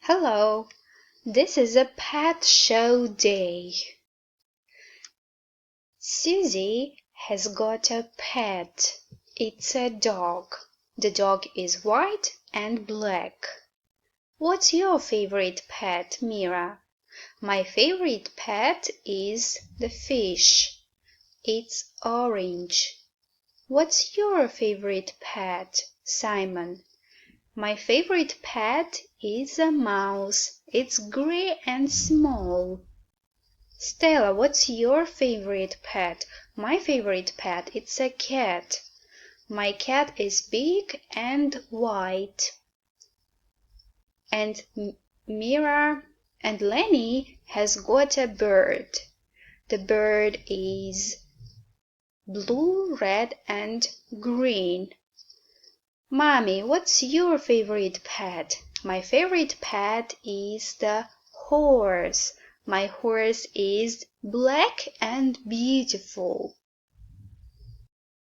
Hello, this is a pet show day. Susie has got a pet. It's a dog. The dog is white and black. What's your favorite pet, Mira? My favorite pet is the fish. It's orange. What's your favorite pet, Simon? My favorite pet is a mouse. It's gray and small. Stella, what's your favorite pet? My favorite pet is a cat. My cat is big and white. And Mira and Lenny has got a bird. The bird is blue, red, and green. Mommy, what's your favorite pet? My favorite pet is the horse. My horse is black and beautiful.